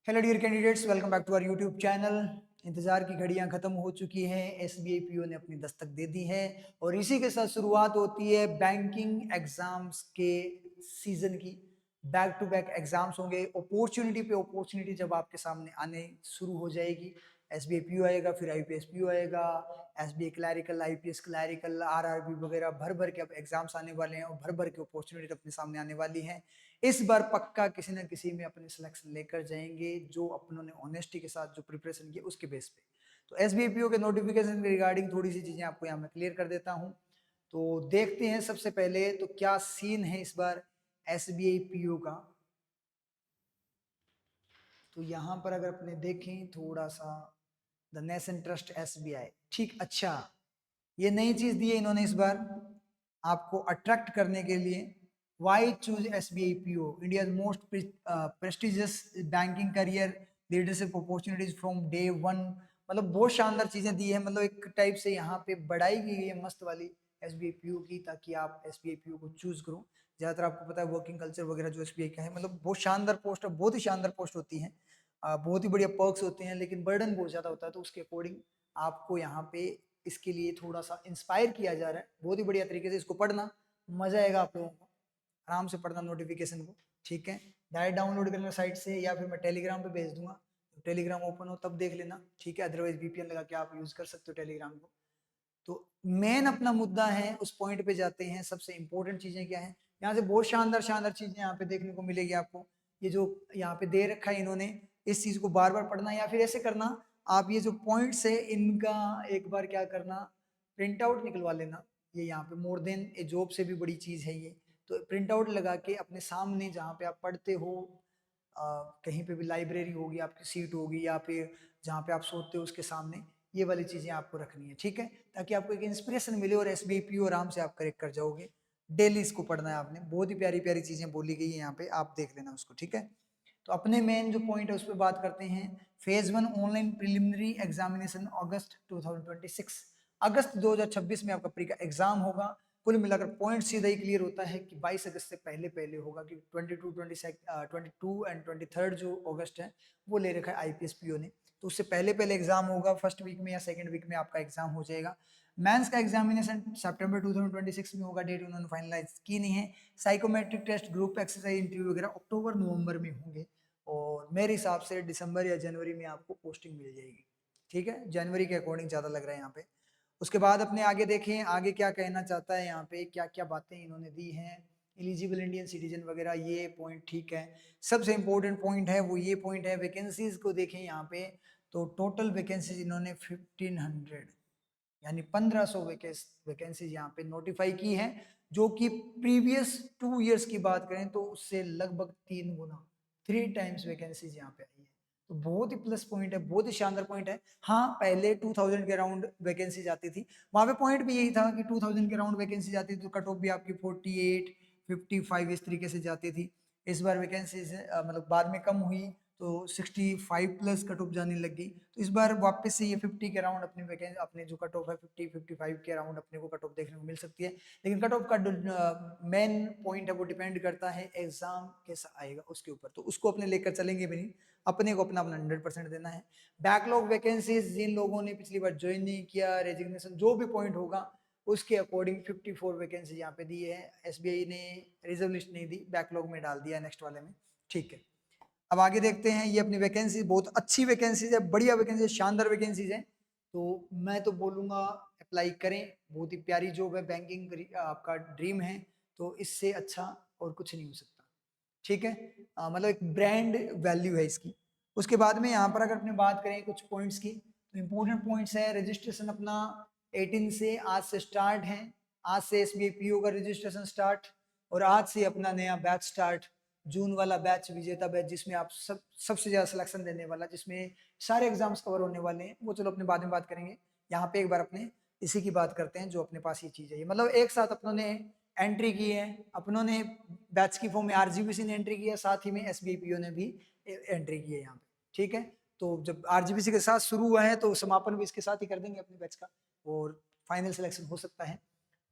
Hello dear candidates, welcome back to our YouTube channel. इंतजार की घड़ियां खत्म हो चुकी हैं, एसबीआई पीओ ने अपनी दस्तक दे दी है और इसी के साथ शुरुआत होती है बैंकिंग एग्जाम्स के सीजन की। बैक टू बैक एग्जाम्स होंगे, अपॉर्चुनिटी पे अपॉर्चुनिटी जब आपके सामने आने शुरू हो जाएगी। एसबीआई पीओ आएगा, फिर आईपीएस पीओ आएगा, SBI clerical, IPS clerical, RRB वगैरह भर भर के अब एग्जाम्स आने वाले हैं और भर भर के अपॉर्चुनिटी अपने सामने आने वाली है। इस बार पक्का किसी न किसी में अपने सिलेक्शन लेकर जाएंगे, जो अपनों ने ऑनेस्टी के साथ जो प्रिपरेशन किया उसके बेस पे। तो एसबीआईपीओ के नोटिफिकेशन के रिगार्डिंग थोड़ी सी चीजें आपको यहाँ मैं क्लियर कर देता हूँ। तो देखते हैं सबसे पहले तो क्या सीन है इस बार एसबीआईपीओ का। तो यहाँ पर अगर अपने देखें थोड़ा सा, द नेशन ट्रस्ट एसबीआई, ठीक, अच्छा, ये नई चीज दी है इन्होंने इस बार आपको अट्रैक्ट करने के लिए। Why choose SBI PO, India most prestigious banking career, leadership opportunities from day one. मतलब बहुत शानदार चीजें दी है, मतलब एक टाइप से यहाँ पे बढ़ाई गई है मस्त वाली एसबीआई पीओ की, ताकि आप एसबीआई पीओ को चूज करो। ज्यादातर आपको पता है वर्किंग कल्चर वगैरह जो एसबीआई का है, मतलब बहुत शानदार पोस्ट है, बहुत ही शानदार पोस्ट होती है, बहुत ही बढ़िया पर्क्स होते हैं, लेकिन बर्डन बहुत ज्यादा होता है। तो उसके अकॉर्डिंग आपको यहाँ पे इसके लिए थोड़ा सा इंस्पायर किया जा रहा है, बहुत ही बढ़िया तरीके से इसको पढ़ना, मजा आएगा आप लोगों को, आराम से पढ़ना नोटिफिकेशन को, ठीक है। डायरेक्ट डाउनलोड करना साइट से या फिर मैं टेलीग्राम पे भेज दूंगा, तो टेलीग्राम ओपन हो तब देख लेना, ठीक है। अदरवाइज वीपीएन लगा के आप यूज कर सकते हो टेलीग्राम को। तो मेन अपना मुद्दा है, उस पॉइंट पे जाते हैं। सबसे इंपॉर्टेंट चीजें क्या है, यहाँ से बहुत शानदार शानदार चीजें यहाँ पे देखने को मिलेगी आपको। ये जो यहाँ पे दे रखा है इन्होंने, इस चीज को बार बार पढ़ना, या फिर ऐसे करना, आप ये जो पॉइंट्स है इनका एक बार क्या करना, प्रिंट आउट निकलवा लेना। ये यहाँ पे मोर देन ए जॉब से भी बड़ी चीज है ये। तो प्रिंट आउट लगा के अपने सामने जहाँ पे आप पढ़ते हो, कहीं पे भी लाइब्रेरी होगी, आपकी सीट होगी, या फिर जहाँ पे आप सोते हो उसके सामने, ये वाली चीजें आपको रखनी है, ठीक है, ताकि आपको एक इंस्पिरेशन मिले और एसबीआई पीओ आराम से आप करेक्ट कर जाओगे। डेली इसको पढ़ना है आपने, बहुत ही प्यारी प्यारी चीजें बोली गई है यहाँ पे, आप देख लेना उसको, ठीक है। तो अपने मेन जो पॉइंट है उस पर बात करते हैं। Phase one online preliminary examination अगस्त 2026, अगस्त 2026 में आपका प्री का एग्जाम होगा। कुल मिलाकर पॉइंट सीधा ही क्लियर होता है कि 22 अगस्त से पहले पहले होगा, कि 22 एंड 23 जो अगस्त है वो ले रखा है आईपीएस पीओ ने। तो उससे पहले पहले एग्जाम होगा, फर्स्ट वीक में या सेकंड वीक में आपका एग्जाम हो जाएगा। मेंस का एग्जामिनेशन सितंबर 2026 में होगा, डेट उन्होंने फाइनलाइज की नहीं है। Psychometric test, group exercise, interview वगैरह अक्टूबर नवंबर में होंगे, और मेरे हिसाब से दिसंबर या जनवरी में आपको पोस्टिंग मिल जाएगी, ठीक है। जनवरी के अकॉर्डिंग ज्यादा लग रहा है यहाँ पे। उसके बाद अपने आगे देखें, आगे क्या कहना चाहता है यहाँ पे, क्या क्या बातें इन्होंने दी हैं। एलिजिबल इंडियन सिटीजन वगैरह, ये पॉइंट ठीक है। सबसे इंपॉर्टेंट पॉइंट है वो ये पॉइंट है, वैकेंसीज को देखें यहाँ पे। तो टोटल वैकेंसीज इन्होंने 1500 यानी 1500 वैकेंसीज यहाँ पे नोटिफाई की है, जो कि प्रीवियस 2 इयर्स की बात करें तो उससे लगभग 3 गुना, 3 टाइम्स वैकेंसीज यहाँ पे आई है। तो बहुत ही प्लस पॉइंट है, बहुत ही शानदार पॉइंट है। हाँ, पहले 2000 के अराउंड वैकेंसी जाती थी, वहां पे पॉइंट भी यही था कि 2000 के अराउंड वैकेंसी जाती थी, तो कट ऑफ भी आपकी 48 55 इस तरीके से जाती थी। इस बार वैकेंसी मतलब बाद में कम हुई, तो 65 प्लस कट ऑफ जाने लग गई। तो इस बार वापस से ये 50 के अराउंड अपनी वैकेंसी, अपने जो कट ऑफ है 50-55 के अराउंड अपने को कट ऑफ देखने को मिल सकती है। लेकिन कट ऑफ का मेन पॉइंट है वो डिपेंड करता है एग्जाम कैसा आएगा उसके ऊपर, तो उसको अपने लेकर चलेंगे भी नहीं, अपने को अपना अपना 100% देना है। बैकलॉग वैकेंसीज, जिन लोगों ने पिछली बार ज्वाइन नहीं किया, रेजिग्नेशन जो भी पॉइंट होगा उसके अकॉर्डिंग 54 वैकेंसी यहाँ पे दी है। एसबीआई ने रिजर्व लिस्ट नहीं दी, बैकलॉग में डाल दिया नेक्स्ट वाले में, ठीक है। अब आगे देखते हैं, ये अपनी वैकेंसी बहुत अच्छी वैकेंसीज है, बढ़िया वैकेंसी है, शानदार वैकेंसीज है। तो मैं तो बोलूंगा अप्लाई करें, बहुत ही प्यारी जॉब है, बैंकिंग आपका ड्रीम है, तो इससे अच्छा और कुछ नहीं हो सकता, ठीक है। मतलब एक ब्रांड वैल्यू है इसकी। उसके बाद में यहाँ पर अगर अपने बात करें कुछ पॉइंट्स की, तो इंपॉर्टेंट पॉइंट्स है, रजिस्ट्रेशन अपना 18 से आज से स्टार्ट है। आज से एसबीआई पीओ का रजिस्ट्रेशन स्टार्ट, और आज से अपना नया बैच स्टार्ट, जून वाला बैच, विजेता बैच, जिसमें आप सबसे ज्यादा सिलेक्शन देने वाला, जिसमें सारे एग्जाम्स कवर होने वाले हैं, वो चलो अपने बाद में बात करेंगे। यहाँ पे एक बार अपने इसी की बात करते हैं, जो अपने पास ये चीज है, मतलब एक साथ अपनों ने एंट्री की है, अपनों ने बैच की फॉर्म में आरजीबीसी ने एंट्री किया, साथ ही में एसबीआईपीओ ने भी एंट्री की है यहाँ पे, ठीक है। तो जब आरजीबीसी के साथ शुरू हुआ है, तो समापन भी इसके साथ ही कर देंगे अपने बैच का, और फाइनल सिलेक्शन हो सकता है।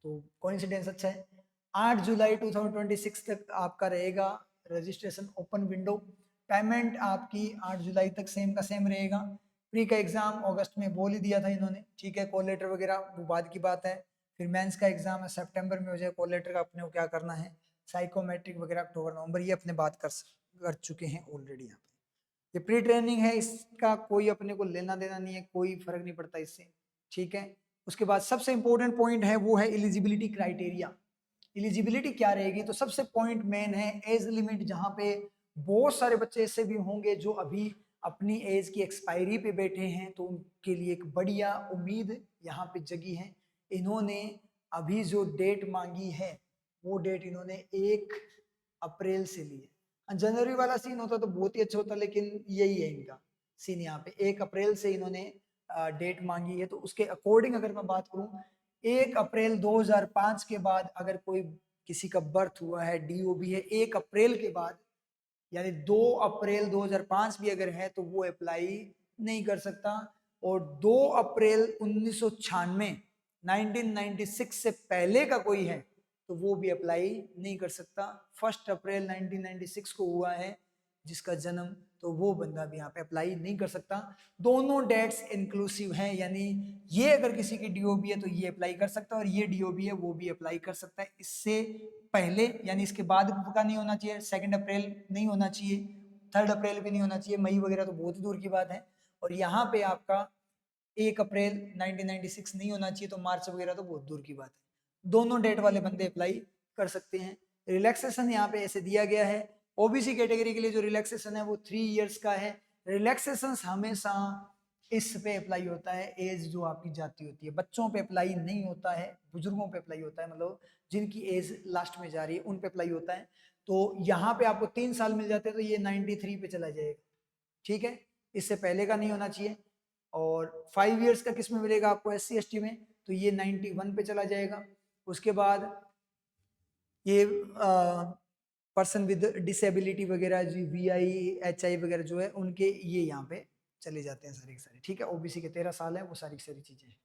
तो कोइंसिडेंस अच्छा है। 8 जुलाई 2026 तक आपका रहेगा रजिस्ट्रेशन ओपन विंडो। पेमेंट आपकी 8 जुलाई तक सेम का सेम रहेगा। प्री का एग्जाम अगस्त में बोल ही दिया था इन्होंने, ठीक है, कॉल लेटर वगैरह वो बाद की बात है। फिर मेंस का एग्जाम है सितंबर में हो जाए, कॉल लेटर का अपने को क्या करना है, साइकोमेट्रिक वगैरह अक्टूबर नवंबर, ये अपने बात कर चुके हैं ऑलरेडी। यहाँ पे ये प्री ट्रेनिंग है, इसका कोई अपने को लेना देना नहीं है, कोई फर्क नहीं पड़ता इससे, ठीक है। उसके बाद सबसे इंपॉर्टेंट पॉइंट है वो है एलिजिबिलिटी क्राइटेरिया। एलिजिबिलिटी क्या रहेगी, तो सबसे पॉइंट मेन है एज लिमिट, जहां पे बहुत सारे बच्चे ऐसे भी होंगे जो अभी अपनी एज की एक्सपायरी पे बैठे हैं, तो उनके लिए एक बढ़िया उम्मीद यहाँ पे जगी है। इन्होंने अभी जो डेट मांगी है वो डेट इन्होंने 1 अप्रैल से ली है। जनवरी वाला सीन होता तो बहुत ही अच्छा होता, लेकिन यही है इनका सीन, यहाँ पे 1 अप्रैल से इन्होंने डेट मांगी है। तो उसके अकॉर्डिंग अगर मैं बात करूं, 1 अप्रैल 2005 के बाद अगर कोई किसी का बर्थ हुआ है, डीओबी है 1 अप्रैल के बाद, यानी 2 अप्रैल 2005 भी अगर है तो वो अप्लाई नहीं कर सकता। और 2 अप्रैल 1996 1996 से पहले का कोई है तो वो भी अप्लाई नहीं कर सकता। 1 अप्रैल 1996 को हुआ है जिसका जन्म, तो वो बंदा भी यहाँ पे अप्लाई नहीं कर सकता। दोनों डेट्स इंक्लूसिव हैं, यानी ये अगर किसी की डीओबी है तो ये अप्लाई कर सकता है, और ये डीओबी है वो भी अप्लाई कर सकता है। इससे पहले यानी इसके बाद का नहीं होना चाहिए, 2 अप्रैल नहीं होना चाहिए, 3 अप्रैल भी नहीं होना चाहिए, मई वगैरह तो बहुत ही दूर की बात है। और यहाँ पे आपका 1 अप्रैल 1996 नहीं होना चाहिए, तो मार्च वगैरह तो बहुत दूर की बात है। दोनों डेट वाले बंदे अप्लाई कर सकते हैं। रिलैक्सेशन यहाँ पे ऐसे दिया गया है, ओबीसी कैटेगरी के लिए जो रिलैक्सेशन है वो 3 इयर्स का है। रिलैक्सेशन हमेशा इस पे अप्लाई होता है, एज जो आपकी जाती होती है, बच्चों पे अप्लाई नहीं होता है, बुजुर्गों पे अप्लाई होता है, मतलब जिनकी एज लास्ट में जा रही है उन पे अप्लाई होता है। तो यहाँ पे आपको 3 साल मिल जाते हैं तो ये 93 पे चला जाएगा, ठीक है, इससे पहले का नहीं होना चाहिए। और 5 इयर्स का किस में मिलेगा आपको, SC ST में, तो ये 91 पे चला जाएगा। उसके बाद ये पर्सन विद डिसेबिलिटी वगैरह जी, VI HI वगैरह जो है उनके ये यहाँ पे चले जाते हैं सारे के सारे, ठीक है। ओबीसी के 13 साल है, वो सारी चीजें हैं।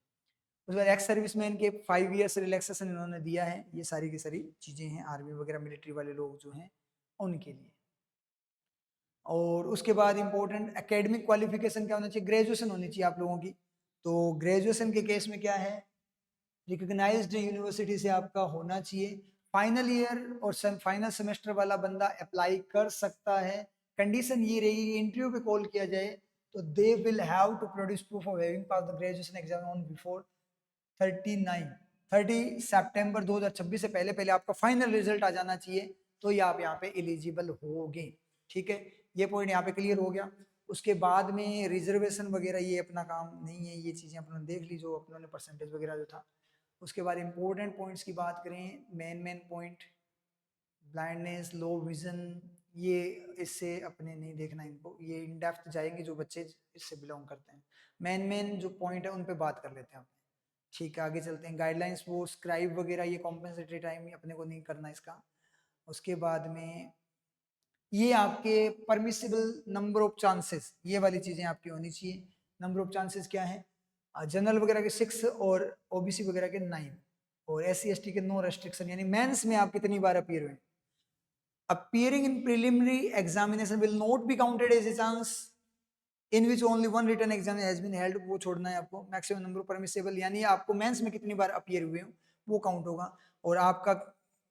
उसके बाद एक्स सर्विस मैन के 5 इयर्स रिलैक्सेशन इन्होंने दिया है, ये सारी की सारी चीजें हैं आर्मी वगैरह मिलिट्री वाले लोग जो हैं उनके लिए। और उसके बाद इंपॉर्टेंट एकेडमिक क्वालिफिकेशन क्या होना चाहिए, ग्रेजुएशन होनी चाहिए आप लोगों की। तो ग्रेजुएशन के केस में क्या है, रिकॉग्नाइज्ड यूनिवर्सिटी से आपका होना चाहिए। फाइनल ईयर और फाइनल सेमेस्टर वाला बंदा अप्लाई कर सकता है। कंडीशन ये रहेगी, इंटरव्यू पे कॉल किया जाए तो they will have to produce proof of having pass the graduation exam on before 30 सितंबर 2026 से पहले पहले आपका फाइनल रिजल्ट आ जाना चाहिए, तो ये आप यहाँ पे एलिजिबल होगे, ठीक है। ये पॉइंट यहाँ पे क्लियर हो गया। उसके बाद में रिजर्वेशन वगैरह ये अपना काम नहीं है, ये चीज़ें अपने देख ली जो अपने परसेंटेज वगैरह जो था। उसके बाद इंपॉर्टेंट पॉइंट्स की बात करें, main point, blindness, low vision, ये इससे अपने नहीं देखना इनको, ये इन डेप्थ जाएंगे जो बच्चे इससे बिलोंग करते हैं। मेन जो पॉइंट है उन पे बात कर लेते हैं अपने, ठीक है। आगे चलते हैं, गाइडलाइंस वो स्क्राइब वगैरह ये कॉम्पेंसेटरी टाइम अपने को नहीं करना इसका। उसके बाद में ये आपके परमिसिबल नंबर ऑफ चांसेस, ये वाली चीज़ें आपकी होनी चाहिए। नंबर ऑफ चांसेस क्या है, जनरल वगैरह के 6 और ओबीसी वगैरह के 9 और SC ST के नो रेस्ट्रिक्शन, यानी मेंस में आप कितनी बार अपीयर हुए। Appearing in preliminary examination will not be counted as a chance in which only one written exam has been held, वो छोड़ना है आपको। मैक्सिमम नंबर परमिसेबल, यानी आपको मेंस में कितनी बार अपीयर हुए हो वो काउंट होगा। और आपका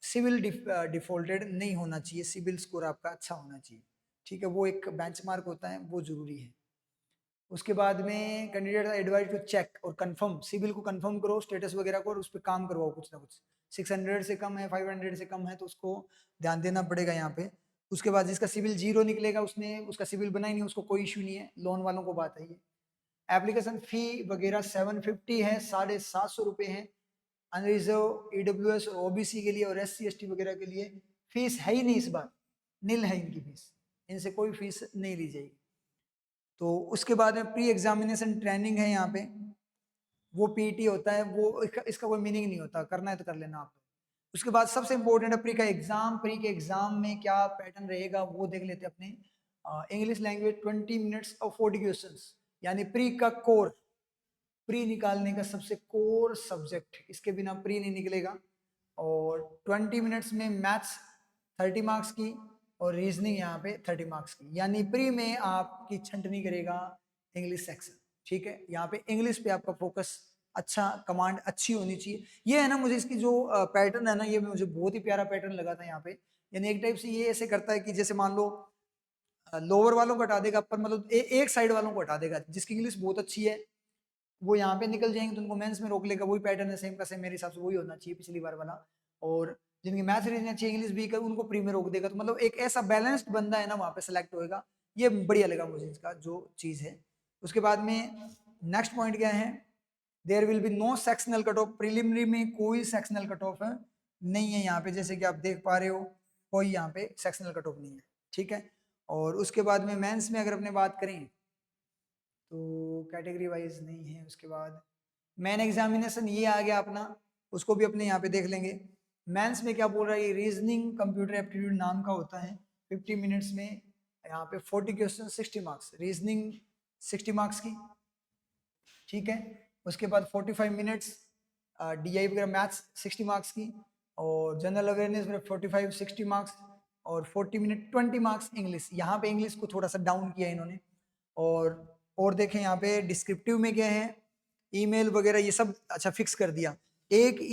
सिविल डिफॉल्टेड नहीं होना चाहिए, सिविल स्कोर आपका अच्छा होना चाहिए, ठीक है, वो एक बेंचमार्क होता है, वो जरूरी है। उसके बाद में कैंडिडेट एडवाइज टू चेक और कंफर्म, सिविल को कंफर्म करो, स्टेटस वगैरह को, और उस पर काम करवाओ कुछ ना कुछ। 600 से कम है, 500 से कम है तो उसको ध्यान देना पड़ेगा यहाँ पे। उसके बाद जिसका सिविल 0 निकलेगा उसने उसका सिविल बना ही नहीं, उसको कोई इशू नहीं है, लोन वालों को बात है ये। एप्लीकेशन फी वगैरह 750 है, 750 रुपये है। अनरिजर्व EWS और OBC के लिए और SC ST वगैरह के लिए फीस है ही नहीं इस बार, नील है इनकी फीस, इनसे कोई फीस नहीं ली जाएगी। तो उसके बाद में प्री एग्जामिनेशन ट्रेनिंग है यहाँ पे, वो PET होता है, वो इसका कोई मीनिंग नहीं होता, करना है तो कर लेना आप। उसके बाद सबसे इंपॉर्टेंट है प्री का एग्जाम। प्री के एग्जाम में क्या पैटर्न रहेगा वो देख लेते हैं अपने। इंग्लिश लैंग्वेज 20 मिनट्स और 40 क्वेश्चंस, यानी प्री का कोर, प्री निकालने का सबसे कोर सब्जेक्ट, इसके बिना प्री नहीं निकलेगा। और 20 मिनट्स में मैथ्स 30 मार्क्स की, और रीजनिंग यहाँ पे 30 मार्क्स की, यानी प्री में आपकी छंटनी करेगा इंग्लिश सेक्शन। ठीक है, यहाँ पे इंग्लिश पे आपका फोकस अच्छा, कमांड अच्छी होनी चाहिए। ये है ना, मुझे इसकी जो पैटर्न है ना, ये मुझे बहुत ही प्यारा पैटर्न लगा था यहाँ पे। यानी एक टाइप से ये ऐसे करता है कि जैसे मान लो लोअर वालों को हटा देगा, अपर मतलब एक साइड वालों को हटा देगा। जिसकी इंग्लिश बहुत अच्छी है वो यहाँ पे निकल जाएंगे तो उनको मेंस में रोक लेगा। वही पैटर्न है सेम का सेम, मेरे हिसाब से वही होना चाहिए पिछली बार वाला। और जिनकी मैथ्स रीजनिंग अच्छी, इंग्लिश वीक है, उनको प्री में रोक देगा। तो मतलब एक ऐसा बैलेंस्ड बंदा है ना वहाँ पे सिलेक्ट होएगा। ये बढ़िया लगा मुझे इसका जो चीज है। उसके बाद में नेक्स्ट पॉइंट क्या है, there will be no sectional cut off. Preliminary में कोई सेक्शनल कट ऑफ नहीं है यहाँ पे, जैसे कि आप देख पा रहे हो कोई यहाँ पे सेक्शनल कट ऑफ नहीं है। ठीक है, और उसके बाद में मेंस में अगर अपने बात करें तो कैटेगरी वाइज नहीं है। उसके बाद मेन एग्जामिनेशन ये आ गया अपना, उसको भी अपने यहाँ पे देख लेंगे। मेंस में क्या बोल रहा है, ये रीजनिंग कंप्यूटर एप्टीट्यूड नाम का होता है। 50 मिनट्स में यहाँ पे 40 क्वेश्चन 60 मार्क्स, रीजनिंग 60 मार्क्स की। ठीक है, उसके बाद 45 मिनट्स DI वगैरह मैथ्स 60 मार्क्स की, और जनरल अवेयरनेस में 45 60 मार्क्स, और 40 मिनट 20 मार्क्स इंग्लिश। यहाँ पे इंग्लिश को थोड़ा सा डाउन किया इन्होंने। और देखें यहाँ पे डिस्क्रिप्टिव में क्या है, ईमेल वगैरह ये सब अच्छा फिक्स कर दिया।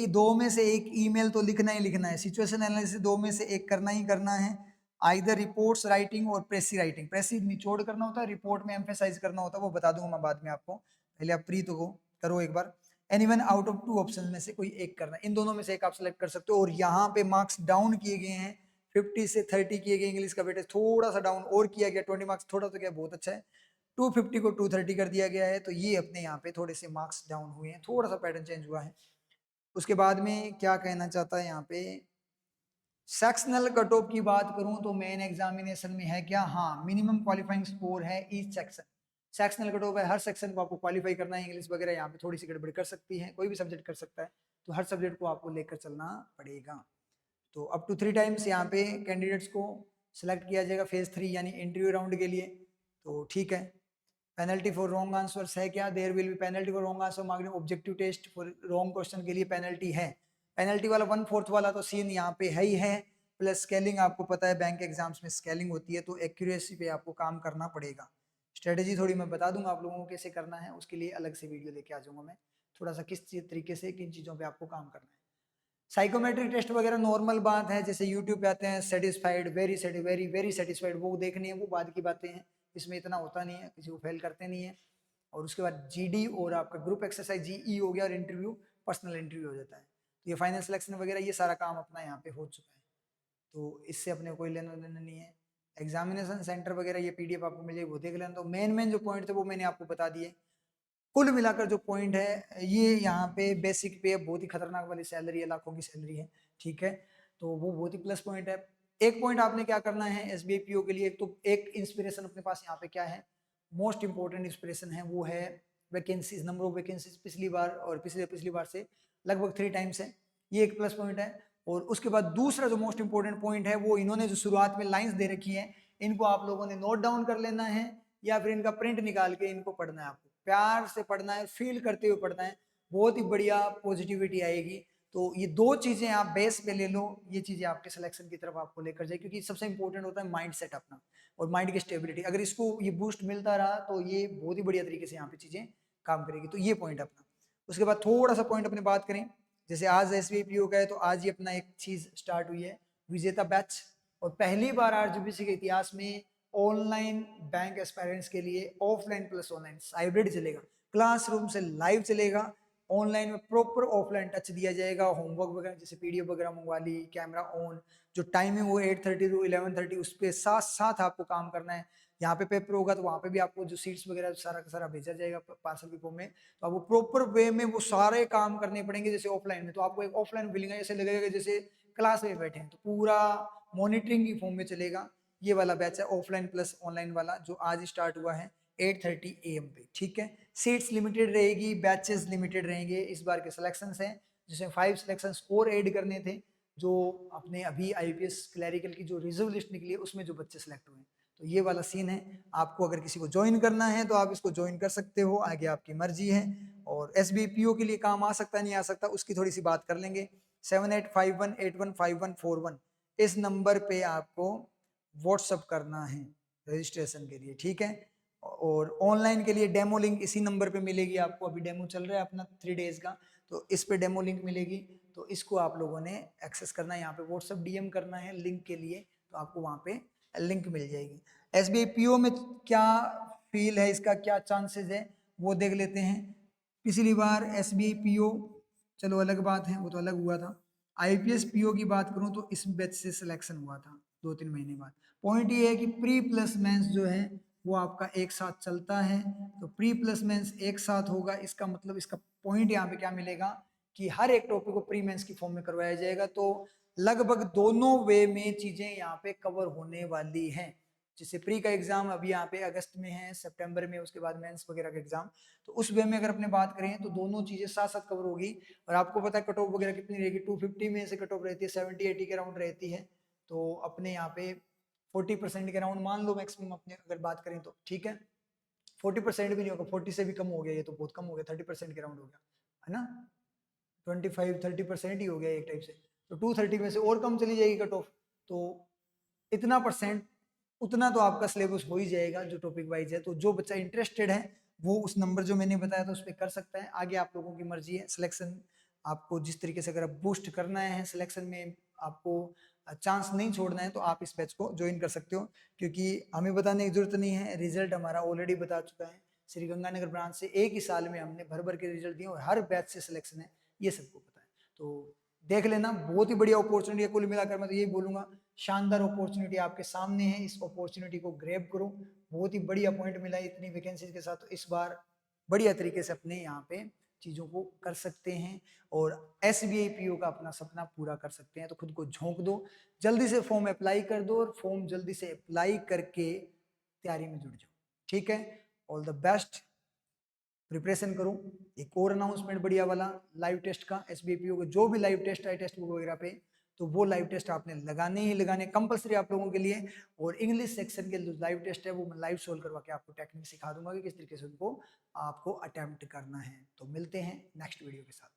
दो में से एक ईमेल तो लिखना ही लिखना है। सिचुएशन एनालिसिस दो में से एक करना ही करना है। आइदर रिपोर्ट्स राइटिंग और प्रेसी राइटिंग। प्रेसी निचोड़ करना होता है, रिपोर्ट में एम्फेसाइज करना होता है, वो बता दूंगा मैं बाद में आपको। पहले आप प्री तो करो एक बार। एनीवन आउट ऑफ 2 ऑप्शन में से कोई एक करना है, इन दोनों में से एक आप सेलेक्ट कर सकते हो। और यहाँ पे मार्क्स डाउन किए गए हैं, 50 से 30 किए गए। इंग्लिश का वेटेज थोड़ा सा डाउन और किया गया, 20 मार्क्स, थोड़ा तो क्या बहुत अच्छा है। 250 को 230 कर दिया गया है। तो ये अपने यहाँ पे थोड़े से मार्क्स डाउन हुए हैं, थोड़ा सा पैटर्न चेंज हुआ है। उसके बाद में क्या कहना चाहता है यहाँ पे, सेक्शनल कट ऑफ की बात करूं तो मेन एग्जामिनेशन में है क्या, हाँ मिनिमम क्वालिफाइंग स्कोर है each section. Sectional cut of है, हर सेक्शन को आपको क्वालिफाई करना है। इंग्लिश वगैरह यहाँ पे थोड़ी सी गड़बड़ कर सकती है, कोई भी सब्जेक्ट कर सकता है, तो हर सब्जेक्ट को आपको लेकर चलना पड़ेगा। तो अप टू 3 टाइम्स यहाँ पे कैंडिडेट्स को सिलेक्ट किया जाएगा फेज 3 यानी इंटरव्यू राउंड के लिए। तो ठीक है, पेनल्टी फॉर रॉन्ग आंसर्स है क्या, there will be penalty for wrong answer marking. Objective test for wrong question के लिए पेनल्टी है। पेनल्टी वाला 1/4 वाला तो सीन यहाँ पे है ही है। प्लस स्केलिंग, आपको पता है बैंक एग्जाम्स में स्केलिंग होती है, तो एक्यूरेसी पे आपको काम करना पड़ेगा। स्ट्रेटेजी थोड़ी मैं बता दूंगा आप लोगों को कैसे करना है, उसके लिए अलग से वीडियो लेके आ जाऊंगा मैं, थोड़ा सा किस तरीके से किन चीज़ों पे आपको काम करना है। साइकोमेट्रिक टेस्ट वगैरह नॉर्मल बात है, जैसे यूट्यूब पे आते हैं सेटिस्फाइड, वेरी वेरी सेटिस्फाइड, वो देखनी है, वो बाद की बातें हैं। इसमें इतना होता नहीं है, किसी को फेल करते नहीं है। और उसके बाद GD और आपका ग्रुप एक्सरसाइज GE हो गया, और इंटरव्यू पर्सनल इंटरव्यू हो जाता है। तो ये फाइनल सिलेक्शन वगैरह ये सारा काम अपना यहाँ पे हो चुका है, तो इससे अपने कोई लेना देना नहीं है। एग्जामिनेशन सेंटर वगैरह ये PDF आपको मिल जाएगी, वो देख लेना। तो मेन जो पॉइंट थे वो मैंने आपको बता दिए। कुल मिलाकर जो पॉइंट है, ये यहाँ पे बेसिक पे बहुत ही खतरनाक वाली सैलरी है, लाखों की सैलरी है। ठीक है, तो वो बहुत ही प्लस पॉइंट है। एक पॉइंट आपने क्या करना है SBI PO के लिए, एक तो एक इंस्पिरेशन अपने पास यहाँ पे क्या है, मोस्ट इंपॉर्टेंट इंस्पिरेशन है, वो है वैकेंसीज, नंबर ऑफ वैकेंसीज पिछली बार और पिछली बार से लगभग 3 टाइम्स है। ये एक प्लस पॉइंट है। और उसके बाद दूसरा जो मोस्ट इंपॉर्टेंट पॉइंट है, वो इन्होंने जो शुरुआत में लाइन्स दे रखी है, इनको आप लोगों ने नोट डाउन कर लेना है, या फिर इनका प्रिंट निकाल के इनको पढ़ना है। आपको प्यार से पढ़ना है, फील करते हुए पढ़ना है, बहुत ही बढ़िया पॉजिटिविटी आएगी। तो ये 2 चीजें आप बेस पे ले लो, ये चीजें आपके सिलेक्शन की तरफ आपको लेकर जाए, क्योंकि सबसे इंपॉर्टेंट होता है माइंड सेट अपना और माइंड की स्टेबिलिटी। अगर इसको ये बूस्ट मिलता रहा तो ये बहुत ही बढ़िया तरीके से यहाँ पे चीजें काम करेगी। तो ये पॉइंट अपना। उसके बाद थोड़ा सा पॉइंट अपने बात करें, जैसे आज SBI PO का है, तो आज ही अपना एक चीज स्टार्ट हुई है, विजेता बैच। और पहली बार RGBC के इतिहास में ऑनलाइन बैंक एस्पायरेंट्स के लिए ऑफलाइन प्लस ऑनलाइन हाइब्रिड चलेगा, क्लासरूम से लाइव चलेगा, ऑनलाइन में प्रॉपर ऑफलाइन टच दिया जाएगा। होमवर्क वगैरह जैसे PDF वगैरह मंगवा ली, कैमरा ऑन, जो टाइमिंग वो 8:30 to 11:30, उस पर साथ साथ आपको काम करना है। यहाँ पे पेपर होगा तो वहाँ पे भी आपको जो सीट्स वगैरह सारा का सारा भेजा जाएगा पार्सल के फॉर्म में, तो आपको प्रॉपर वे में वो सारे काम करने पड़ेंगे जैसे ऑफलाइन में। तो आपको एक ऑफलाइन फीलिंग है, ऐसे लगेगा जैसे क्लास में बैठे हैं। तो पूरा मॉनिटरिंग की फॉर्म में चलेगा। ये वाला बैच है ऑफलाइन प्लस ऑनलाइन वाला, जो आज स्टार्ट हुआ है 8:30 AM पे। ठीक है, सीट्स लिमिटेड रहेगी, बैचेस लिमिटेड रहेंगे। इस बार के सिलेक्शंस हैं, जिसमें 5 सिलेक्शंस और ऐड करने थे, जो अपने अभी IPS क्लैरिकल की जो रिजर्व लिस्ट निकली है उसमें जो बच्चे सिलेक्ट हुए हैं। तो ये वाला सीन है। आपको अगर किसी को ज्वाइन करना है तो आप इसको ज्वाइन कर सकते हो, आगे आपकी मर्जी है। और SBI PO के लिए काम आ सकता नहीं आ सकता उसकी थोड़ी सी बात कर लेंगे। 7851815141 इस नंबर पे आपको व्हाट्सअप करना है रजिस्ट्रेशन के लिए, ठीक है। और ऑनलाइन के लिए डेमो लिंक इसी नंबर पे मिलेगी आपको, अभी डेमो चल रहा है अपना 3 डेज का, तो इस पे डेमो लिंक मिलेगी, तो इसको आप लोगों ने एक्सेस करना है, यहाँ पे व्हाट्सअप डीएम करना है लिंक के लिए, तो आपको वहाँ पे लिंक मिल जाएगी। एसबीआई पीओ में क्या फील है, इसका क्या चांसेस है वो देख लेते हैं। पिछली बार एसबीआई पीओ चलो अलग बात है, वो तो अलग हुआ था। आईपीएस पीओ की बात करूं तो इस बैच से सिलेक्शन हुआ था 2-3 महीने बाद। पॉइंट ये है कि प्री प्लस मेंस जो है वो आपका एक साथ चलता है, तो प्री प्लस मेंस एक साथ होगा, इसका मतलब इसका पॉइंट यहाँ पे क्या मिलेगा कि हर एक टॉपिक को प्री मेंस की फॉर्म में करवाया जाएगा, तो लगभग दोनों वे में चीजें यहाँ पे कवर होने वाली हैं। जैसे प्री का एग्जाम अभी यहाँ पे अगस्त में है, सितंबर में उसके बाद मेंस वगैरह का एग्जाम, तो उस वे में अगर अपने बात करें तो दोनों चीजें साथ साथ कवर होगी। और आपको पता है कट ऑफ वगैरह कितनी रहेगी, 250 में से कट ऑफ रहती है, 70-80 के राउंड रहती है, तो अपने यहाँ पे 40% के राउंड मान लो मैक्सिमम अपने अगर बात करें तो, ठीक है। 40% भी नहीं होगा, 40 से भी कम हो गया, ये तो बहुत कम हो गया, 30% के राउंड हो गया है ना, 25-30% ही हो गया एक टाइप से, तो 230 में से और कम चली जाएगी कट ऑफ, तो इतना परसेंट उतना तो आपका सिलेबस हो ही जाएगा जो टॉपिक वाइज है। तो जो बच्चा इंटरेस्टेड है वो उस नंबर जो मैंने बताया था उस पर कर सकता है, आगे आप लोगों की मर्जी है। सिलेक्शन आपको जिस तरीके से अगर आप बूस्ट करना है सिलेक्शन में, आपको चांस नहीं छोड़ना है, तो आप इस बैच को ज्वाइन कर सकते हो, क्योंकि हमें बताने की जरूरत नहीं है, रिजल्ट हमारा ऑलरेडी बता चुका है। श्री गंगानगर ब्रांच से एक ही साल में हमने भर भर के रिजल्ट दिए और हर बैच से सिलेक्शन है, ये सबको पता है। तो देख लेना, बहुत ही बढ़िया अपॉर्चुनिटी है। कुल मिलाकर मैं तो यही बोलूंगा, शानदार अपॉर्चुनिटी आपके सामने है, इस अपॉर्चुनिटी को ग्रैब करो। बहुत ही बढ़िया पॉइंट मिला है इतनी वैकेंसीज के साथ, तो इस बार बढ़िया तरीके से अपने यहाँ पे चीज़ों को कर सकते हैं और एसबीआई पीओ का अपना सपना पूरा कर सकते हैं। तो खुद को झोंक दो, जल्दी से फॉर्म अप्लाई कर दो और फॉर्म जल्दी से अप्लाई करके तैयारी में जुट जाओ, ठीक है। ऑल द बेस्ट, प्रिपरेशन करो। एक और अनाउंसमेंट बढ़िया वाला लाइव टेस्ट का, एसबीआई को जो भी लाइव टेस्ट है टेस्ट बुक वगैरह पे, तो वो लाइव टेस्ट आपने लगाने ही लगाने, कंपलसरी आप लोगों के लिए। और इंग्लिश सेक्शन के जो लाइव टेस्ट है वो मैं लाइव सोल्व करवा के आपको टेक्निक सिखा दूंगा कि किस तरीके से उनको आपको अटेम्प्ट करना है। तो मिलते हैं नेक्स्ट वीडियो के साथ।